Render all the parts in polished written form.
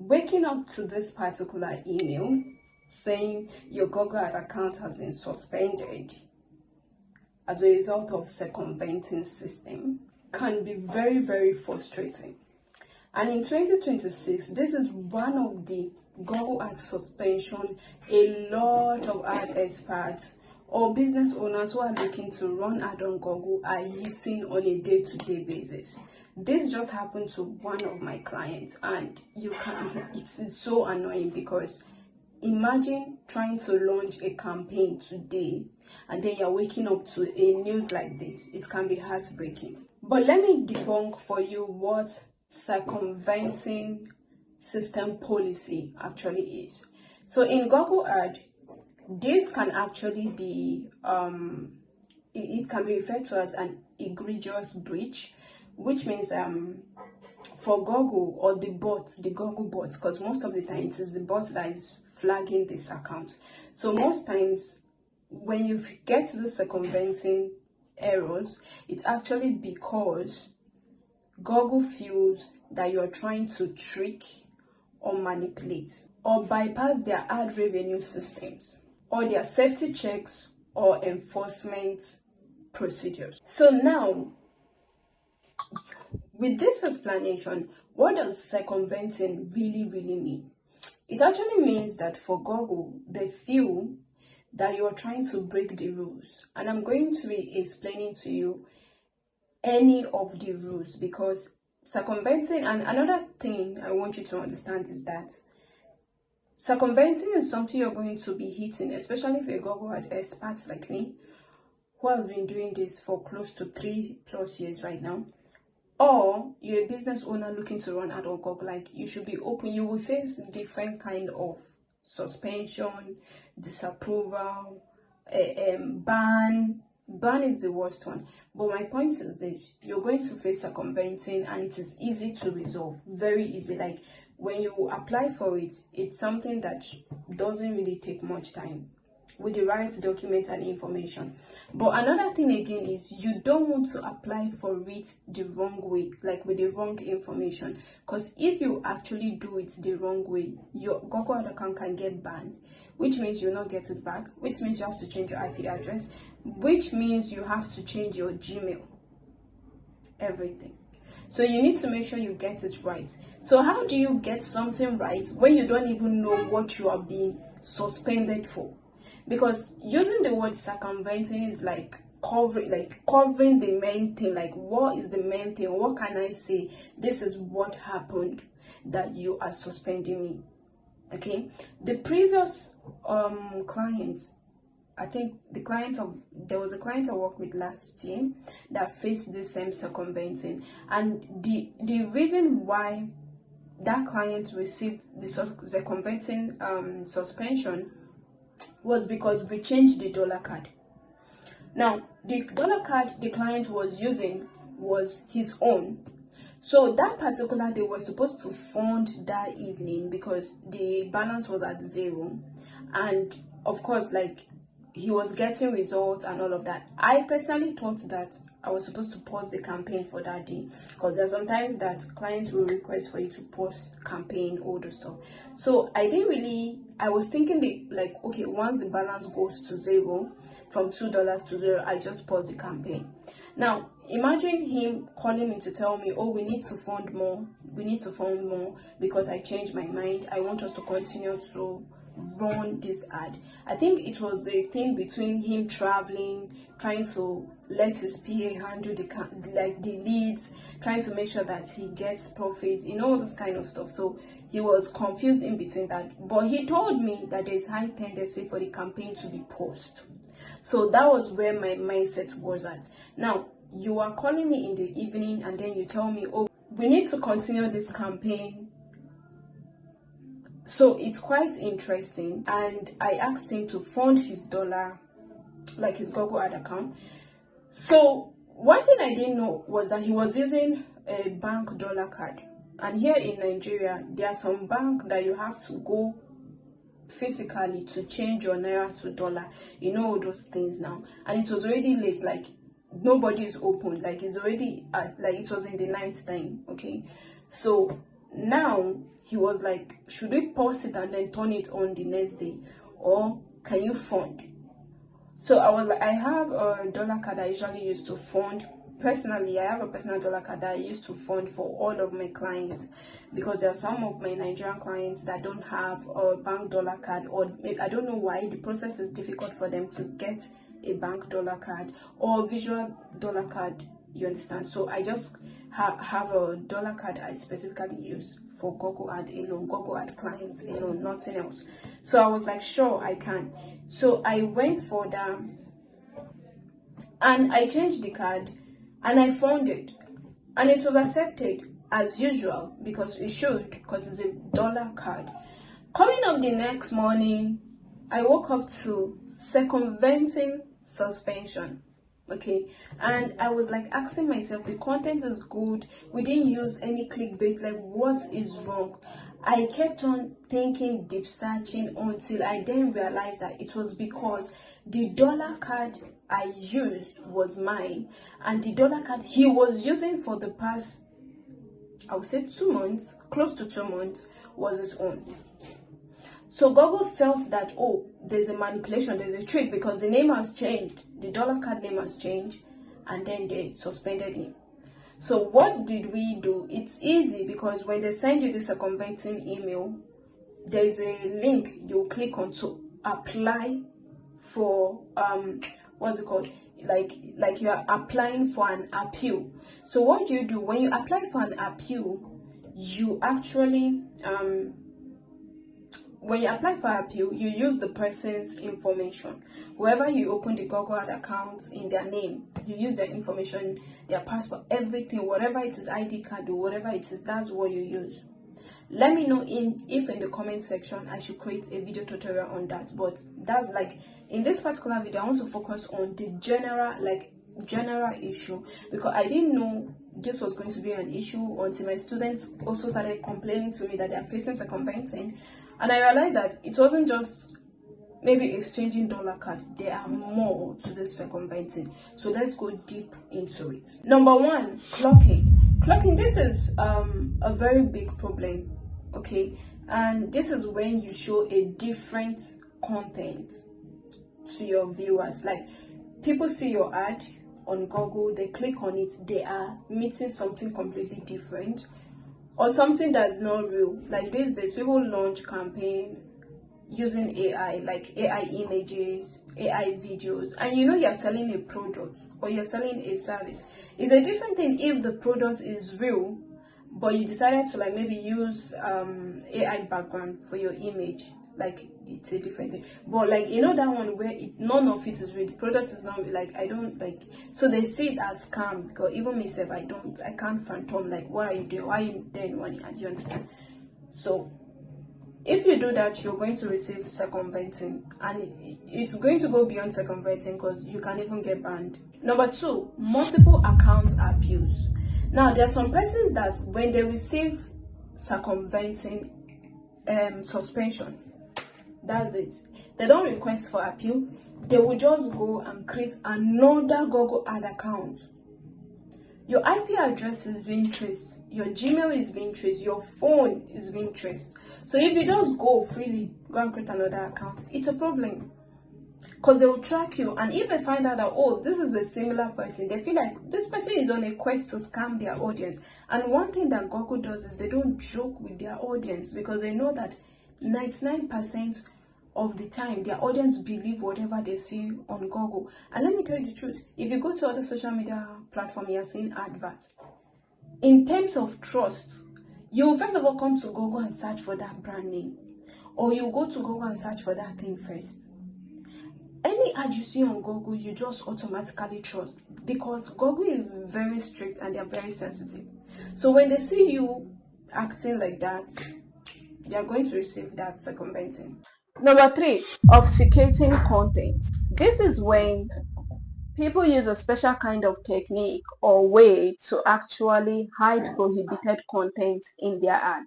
waking up to this particular email saying your Google account has been suspended as a result of circumventing system can be very, very frustrating. And in 2026, this is one of the Google ad suspension a lot of ad experts or business owners who are looking to run ad on Google are hitting on a day-to-day basis. This just happened to one of my clients, and it's so annoying because imagine trying to launch a campaign today and then you're waking up to a news like this. It can be heartbreaking. But let me debunk for you what circumventing system policy actually is. So in Google ad, this can actually be it can be referred to as an egregious breach, which means for Google or the Google bots, because most of the time it is the bot that is flagging this account. So most times when you get the circumventing errors, it's actually because Google feels that you're trying to trick or manipulate or bypass their ad revenue systems or their safety checks or enforcement procedures. So now, with this explanation, what does circumventing really mean? It actually means that for Google, they feel that you're trying to break the rules. And I'm going to be explaining to you any of the rules, because circumventing, and another thing I want you to understand is that circumventing is something you're going to be hitting, especially if you're a Google ad expert like me, who has been doing this for close to 3+ years right now. Or you're a business owner looking to run ad on Google, like you should be open. You will face different kind of suspension, disapproval, ban. Ban is the worst one. But my point is this: you're going to face circumventing, and it is easy to resolve, very easy. Like when you apply for it, it's something that doesn't really take much time with the right document and information. But another thing again is you don't want to apply for it the wrong way, like with the wrong information, because if you actually do it the wrong way, your Google ad account can get banned, which means you'll not get it back, which means you have to change your IP address, which means you have to change your Gmail, everything. So you need to make sure you get it right. So how do you get something right when you don't even know what you are being suspended for? Because using the word circumventing is like covering the main thing. Like, what is the main thing? What can I say? This is what happened that you are suspending me. Okay, the previous clients, I think there was a client I worked with last year that faced the same circumventing, and the reason why that client received the circumventing suspension was because we changed the dollar card. Now, the dollar card the client was using was his own. So that particular day was supposed to fund that evening because the balance was at 0. And of course, like, he was getting results and all of that. I personally thought that I was supposed to pause the campaign for that day, because there's sometimes that clients will request for you to pause campaign, all the stuff. So I was thinking okay, once the balance goes to 0, from $2 to 0, I just pause the campaign. Now imagine him calling me to tell me, oh, we need to fund more because I changed my mind. I want us to continue to run this ad. I think it was a thing between him traveling, trying to let his PA handle the leads, trying to make sure that he gets profits, all this kind of stuff. So he was confused in between that. But he told me that there's high tendency for the campaign to be paused. So that was where my mindset was at. Now, you are calling me in the evening and then you tell me, oh, we need to continue this campaign. So it's quite interesting, and I asked him to fund his dollar, like his Google ad account. So one thing I didn't know was that he was using a bank dollar card, and here in Nigeria there are some banks that you have to go physically to change your naira to dollar, all those things now. And it was already late, like nobody is open, like it's already it was in the night time. Okay, so Now he was like, should we pause it and then turn it on the next day, or can you fund? So I was like, I have a dollar card I usually use to fund. Personally, I have a personal dollar card that I used to fund for all of my clients, because there are some of my Nigerian clients that don't have a bank dollar card, or I don't know why the process is difficult for them to get a bank dollar card or visual dollar card. You understand? So I just have a dollar card I specifically use for Google Ad alone, Google Ad clients alone, nothing else. So I was like, sure, I can. So I went for that and I changed the card and I found it. And it was accepted as usual, because it should, because it's a dollar card. Coming up the next morning, I woke up to circumventing suspension. Okay, and I was like asking myself, the content is good, we didn't use any clickbait, like what is wrong? I kept on thinking, deep searching, until I then realized that it was because the dollar card I used was mine, and the dollar card he was using for the past, I would say 2 months, close to 2 months, was his own. So Google felt that, oh, there's a manipulation, there's a trick, because the name has changed, the dollar card name has changed, and then they suspended him. So what did we do? It's easy, because when they send you the circumventing email, there's a link you click on to apply for what's it called, like you are applying for an appeal. So what do you do when you apply for an appeal? You actually when you apply for appeal, you use the person's information. Whoever you open the Google Ad account in their name, you use their information, their passport, everything, whatever it is, ID card or whatever it is, that's what you use. Let me know if in the comment section I should create a video tutorial on that. But that's like, in this particular video, I want to focus on the general issue, because I didn't know this was going to be an issue until my students also started complaining to me that they are facing circumventing, and I realized that it wasn't just maybe exchanging dollar card. There are more to this circumventing. So let's go deep into it. Number one, clocking. This is a very big problem, okay? And this is when you show a different content to your viewers. Like, people see your ad on Google, they click on it, they are meeting something completely different, or something that's not real. Like these days, people launch campaign using AI, like AI images, AI videos, and you know you're selling a product or you're selling a service. It's a different thing if the product is real, but you decided to like maybe use AI background for your image. Like, it's a different thing. But like, you know, that one where none of it is real, the product is not real, like, I don't like, so they see it as scam. Because even myself, I can't phantom, like, what are you doing, why are you doing money? And you understand? So if you do that, you're going to receive circumventing, and it's going to go beyond circumventing, because you can even get banned. Number two, multiple accounts abuse. Now, there are some persons that when they receive circumventing suspension, that's it. They don't request for appeal. They will just go and create another Google Ad account. Your IP address is being traced, your Gmail is being traced, your phone is being traced. So if you just go freely, go and create another account, it's a problem. Because they will track you, and if they find out that, oh, this is a similar person, they feel like this person is on a quest to scam their audience. And one thing that Google does is they don't joke with their audience, because they know that 99% of the time their audience believe whatever they see on Google. And let me tell you the truth, if you go to other social media platforms, you're seeing adverts. In terms of trust, you first of all come to Google and search for that brand name, or you go to Google and search for that thing first. Any ad you see on Google, you just automatically trust, because Google is very strict and they're very sensitive. So when they see you acting like that, they are going to receive that circumventing. Number three, obfuscating content. This is when people use a special kind of technique or way to actually hide prohibited content in their ad.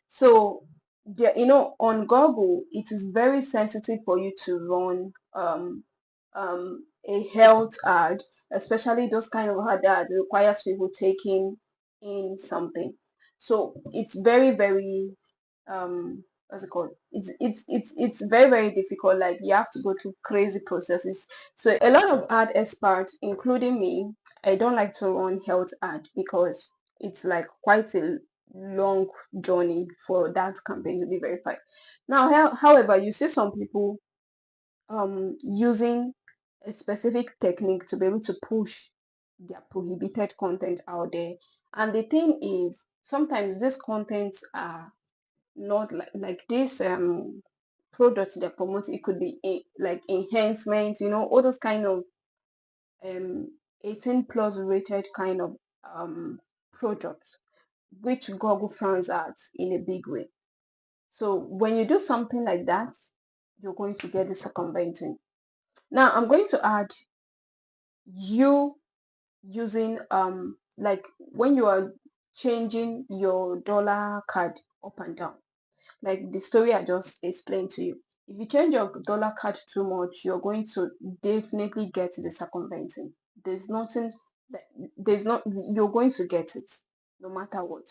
So, on Google, it is very sensitive for you to run a health ad, especially those kind of ad that requires people taking in something. So it's very, very what's it called? It's very, very difficult. Like you have to go through crazy processes. So a lot of ad experts, including me, I don't like to run health ad because it's like quite a long journey for that campaign to be verified. Now, however, you see some people using a specific technique to be able to push their prohibited content out there. And the thing is, sometimes these contents are not like this products they're promoting. It could be like enhancement, all those kind of um 18 plus rated kind of products, which Google frowns at in a big way. So when you do something like that, you're going to get the circumventing. Now I'm going to add you using like when you are changing your dollar card up and down, like the story I just explained to you. If you change your dollar card too much, you're going to definitely get the circumventing. There's nothing that there's not you're going to get it no matter what.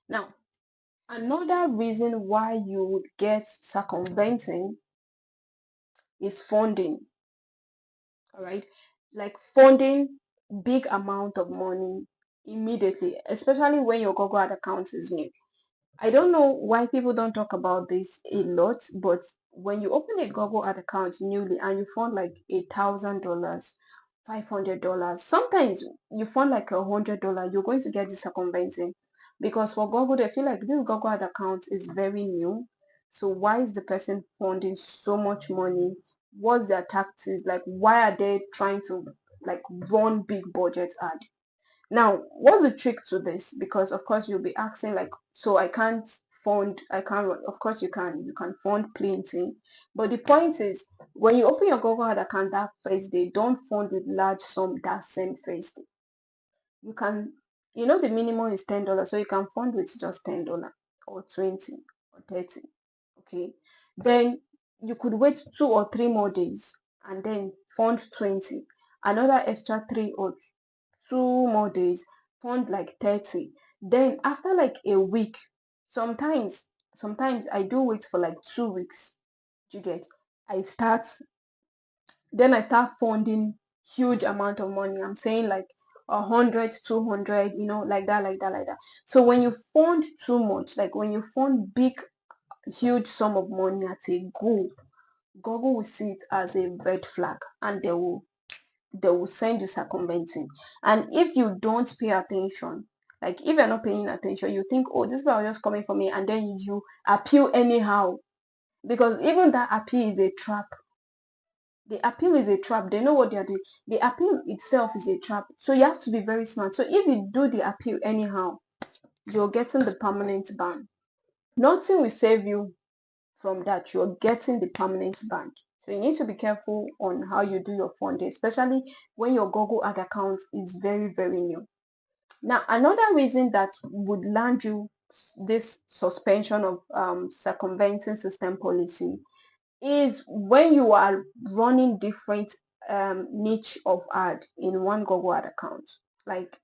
Now, another reason why you would get circumventing is funding. All right, like funding big amount of money immediately, especially when your Google ad account is new. I don't know why people don't talk about this a lot, but when you open a Google ad account newly and you fund like $1,000, $500, sometimes you fund like $100, you're going to get this circumventing because for Google they feel like this Google ad account is very new. So why is the person funding so much money? What's their tactics? Like why are they trying to like run big budget ad? Now, what's the trick to this? Because of course you'll be asking like, so I can't run. Of course you can fund plenty. But the point is, when you open your Google ad account that first day, don't fund with large sum that same first day. You can, the minimum is $10, so you can fund with just $10 or 20 or 30. Okay. Then you could wait 2 or 3 more days and then fund 20. Another extra 3 or 2 more days, fund like 30. Then after like a week, sometimes I do wait for like 2 weeks. Do you get? I start I start funding huge amount of money. I'm saying like 100, 200, like that, like that, like that. So when you fund too much, like when you fund big, huge sum of money at a go, Google will see it as a red flag and they will send you circumventing. And if you don't pay attention, like if you're not paying attention, you think, oh, this people are just coming for me, and then you appeal anyhow. Because even that appeal is a trap. The appeal is a trap. They know what they are doing. The appeal itself is a trap. So you have to be very smart. So if you do the appeal anyhow, you're getting the permanent ban. Nothing will save you from that. You're getting the permanent ban. So you need to be careful on how you do your funding, especially when your Google ad account is very, very new. Now, another reason that would land you this suspension of circumventing system policy is when you are running different niche of ad in one Google ad account. Like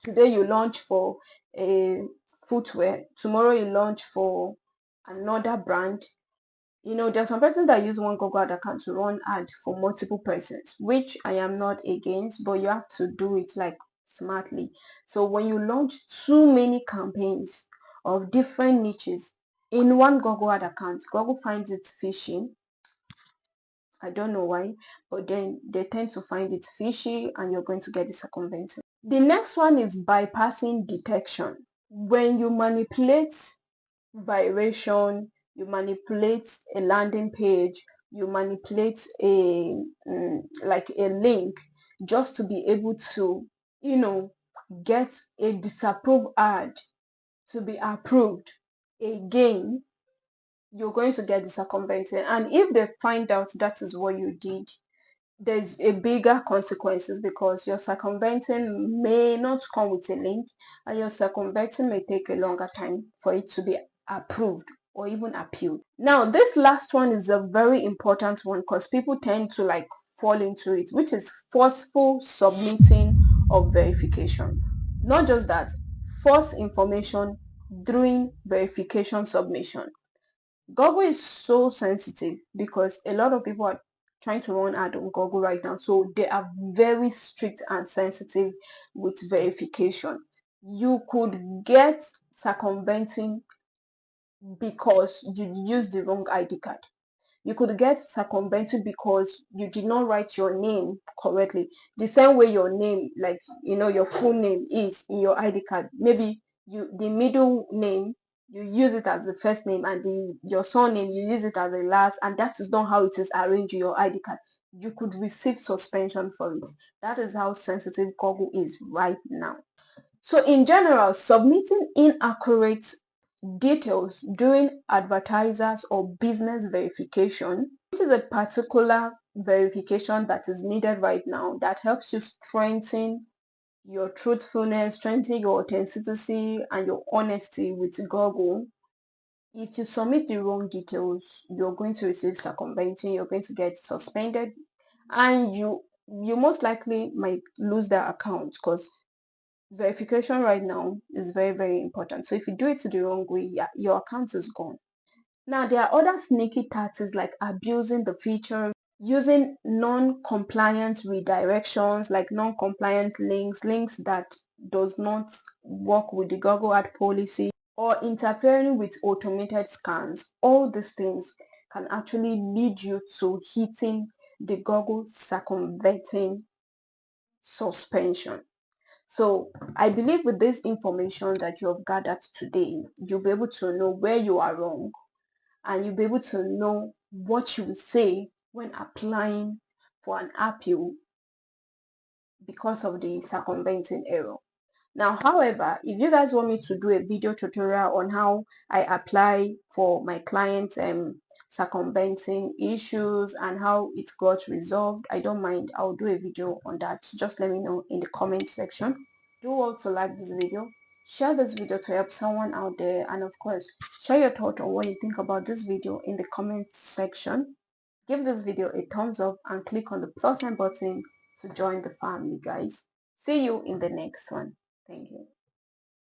today you launch for a footwear, tomorrow you launch for another brand. There's some persons that use one Google ad account to run ad for multiple persons, which I am not against, but you have to do it like smartly. So when you launch too many campaigns of different niches in one Google ad account, Google finds it fishy. I don't know why, but then they tend to find it fishy and you're going to get the circumventing. The next one is bypassing detection. When you manipulate variation, you manipulate a landing page, you manipulate like a link just to be able to, get a disapproved ad to be approved again, you're going to get the circumventing. And if they find out that is what you did, there's a bigger consequences because your circumventing may not come with a link and your circumventing may take a longer time for it to be approved or even appealed. Now, this last one is a very important one because people tend to like fall into it, which is forceful submitting of verification. Not just that, false information during verification submission. Google is so sensitive because a lot of people are trying to run ad on Google right now. So they are very strict and sensitive with verification. You could get circumventing because you used the wrong ID card. You could get circumvented because you did not write your name correctly. The same way your name, like your full name is in your ID card. Maybe the middle name you use it as the first name, and your surname you use it as the last, and that is not how it is arranged in your ID card. You could receive suspension for it. That is how sensitive Google is right now. So in general, submitting inaccurate details during advertisers or business verification, which is a particular verification that is needed right now that helps you strengthen your truthfulness, strengthen your authenticity and your honesty with Google. If you submit the wrong details, you're going to receive circumventing, you're going to get suspended, and you most likely might lose that account because verification right now is very, very important. So if you do it the wrong way, yeah, your account is gone. Now, there are other sneaky tactics like abusing the feature, using non-compliant redirections, like non-compliant links that does not work with the Google ad policy, or interfering with automated scans. All these things can actually lead you to hitting the Google circumventing suspension. So I believe with this information that you have gathered today, you'll be able to know where you are wrong, and you'll be able to know what you will say when applying for an appeal because of the circumventing error. Now, however, if you guys want me to do a video tutorial on how I apply for my clients' circumventing issues and how it got resolved, I don't mind. I'll do a video on that. Just let me know in the comment section. Do also like this video, share this video to help someone out there, and of course, share your thought on what you think about this video in the comment section. Give this video a thumbs up and click on the plus sign button to join the family, guys. See you in the next one. Thank you.